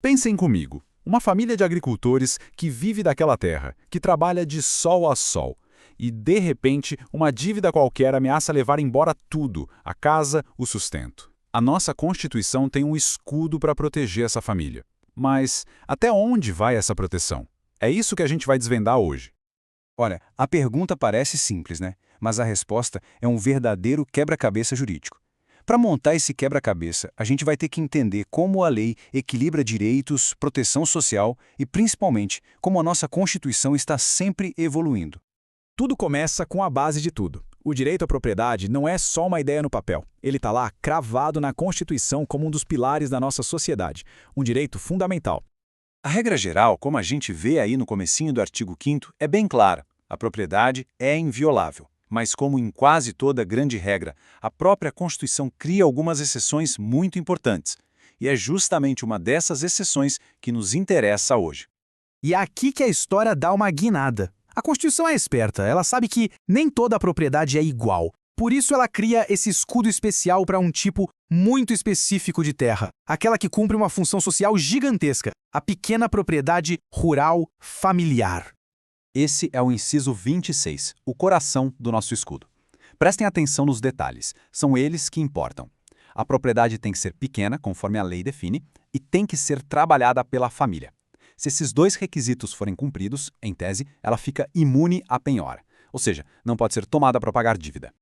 Pensem comigo. Uma família de agricultores que vive daquela terra, que trabalha de sol a sol. E, de repente, uma dívida qualquer ameaça levar embora tudo, a casa, o sustento. A nossa Constituição tem um escudo para proteger essa família. Mas até onde vai essa proteção? É isso que a gente vai desvendar hoje. Olha, a pergunta parece simples, né? Mas a resposta é um verdadeiro quebra-cabeça jurídico. Para montar esse quebra-cabeça, a gente vai ter que entender como a lei equilibra direitos, proteção social e, principalmente, como a nossa Constituição está sempre evoluindo. Tudo começa com a base de tudo. O direito à propriedade não é só uma ideia no papel. Ele está lá, cravado na Constituição como um dos pilares da nossa sociedade, um direito fundamental. A regra geral, como a gente vê aí no comecinho do artigo 5º, é bem clara. A propriedade é inviolável. Mas como em quase toda grande regra, a própria Constituição cria algumas exceções muito importantes. E é justamente uma dessas exceções que nos interessa hoje. E é aqui que a história dá uma guinada. A Constituição é esperta, ela sabe que nem toda a propriedade é igual. Por isso ela cria esse escudo especial para um tipo muito específico de terra, aquela que cumpre uma função social gigantesca, a pequena propriedade rural familiar. Esse é o inciso 26, o coração do nosso escudo. Prestem atenção nos detalhes, são eles que importam. A propriedade tem que ser pequena, conforme a lei define, e tem que ser trabalhada pela família. Se esses dois requisitos forem cumpridos, em tese, ela fica imune à penhora, ou seja, não pode ser tomada para pagar dívida.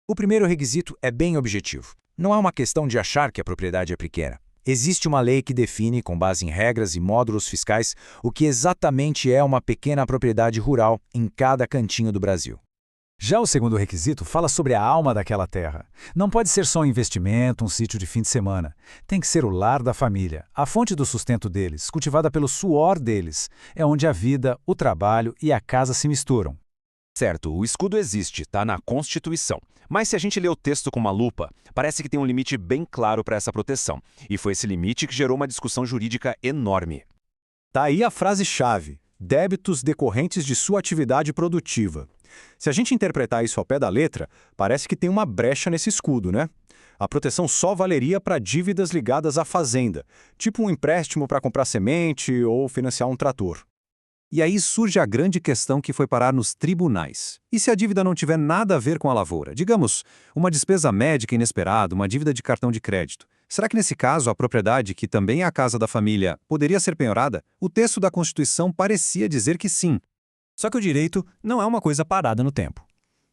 O primeiro requisito é bem objetivo. Não é uma questão de achar que a propriedade é pequena. Existe uma lei que define, com base em regras e módulos fiscais, o que exatamente é uma pequena propriedade rural em cada cantinho do Brasil. Já o segundo requisito fala sobre a alma daquela terra. Não pode ser só um investimento, um sítio de fim de semana. Tem que ser o lar da família, a fonte do sustento deles, cultivada pelo suor deles. É onde a vida, o trabalho e a casa se misturam. Certo, o escudo existe, está na Constituição. Mas se a gente lê o texto com uma lupa, parece que tem um limite bem claro para essa proteção. E foi esse limite que gerou uma discussão jurídica enorme. Tá aí a frase-chave: débitos decorrentes de sua atividade produtiva. Se a gente interpretar isso ao pé da letra, parece que tem uma brecha nesse escudo, né? A proteção só valeria para dívidas ligadas à fazenda, tipo um empréstimo para comprar semente ou financiar um trator. E aí surge a grande questão que foi parar nos tribunais. E se a dívida não tiver nada a ver com a lavoura? Digamos, uma despesa médica inesperada, uma dívida de cartão de crédito. Será que nesse caso a propriedade, que também é a casa da família, poderia ser penhorada? O texto da Constituição parecia dizer que sim. Só que o direito não é uma coisa parada no tempo.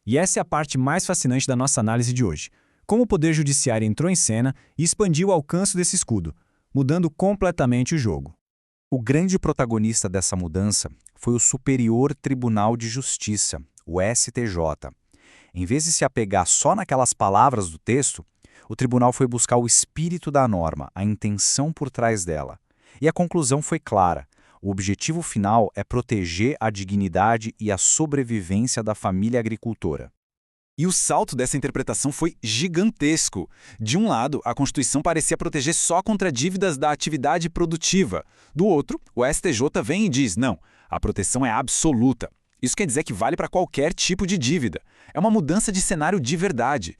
E essa é a parte mais fascinante da nossa análise de hoje. Como o Poder Judiciário entrou em cena e expandiu o alcance desse escudo, mudando completamente o jogo. O grande protagonista dessa mudança foi o Superior Tribunal de Justiça, o STJ. Em vez de se apegar só naquelas palavras do texto, o tribunal foi buscar o espírito da norma, a intenção por trás dela. E a conclusão foi clara. O objetivo final é proteger a dignidade e a sobrevivência da família agricultora. E o salto dessa interpretação foi gigantesco. De um lado, a Constituição parecia proteger só contra dívidas da atividade produtiva. Do outro, o STJ vem e diz, não, a proteção é absoluta. Isso quer dizer que vale para qualquer tipo de dívida. É uma mudança de cenário de verdade.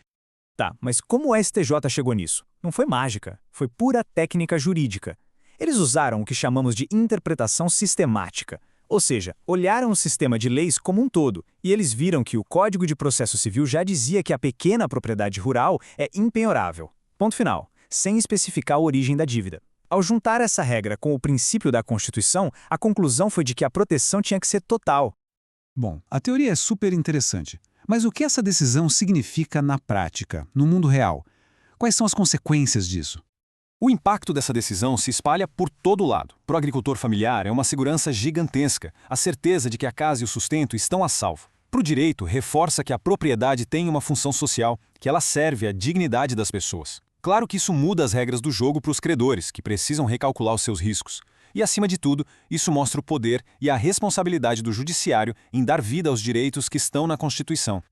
Tá, mas como o STJ chegou nisso? Não foi mágica, foi pura técnica jurídica. Eles usaram o que chamamos de interpretação sistemática. Ou seja, olharam o sistema de leis como um todo, e eles viram que o Código de Processo Civil já dizia que a pequena propriedade rural é impenhorável. Ponto final, sem especificar a origem da dívida. Ao juntar essa regra com o princípio da Constituição, a conclusão foi de que a proteção tinha que ser total. Bom, a teoria é super interessante, mas o que essa decisão significa na prática, no mundo real? Quais são as consequências disso? O impacto dessa decisão se espalha por todo lado. Para o agricultor familiar, é uma segurança gigantesca, a certeza de que a casa e o sustento estão a salvo. Para o direito, reforça que a propriedade tem uma função social, que ela serve à dignidade das pessoas. Claro que isso muda as regras do jogo para os credores, que precisam recalcular os seus riscos. E, acima de tudo, isso mostra o poder e a responsabilidade do judiciário em dar vida aos direitos que estão na Constituição.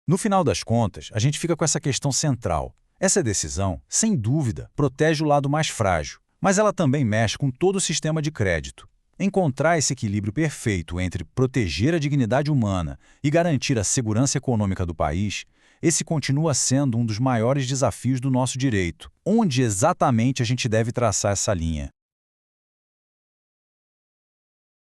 No final das contas, a gente fica com essa questão central. Essa decisão, sem dúvida, protege o lado mais frágil, mas ela também mexe com todo o sistema de crédito. Encontrar esse equilíbrio perfeito entre proteger a dignidade humana e garantir a segurança econômica do país, esse continua sendo um dos maiores desafios do nosso direito. Onde exatamente a gente deve traçar essa linha?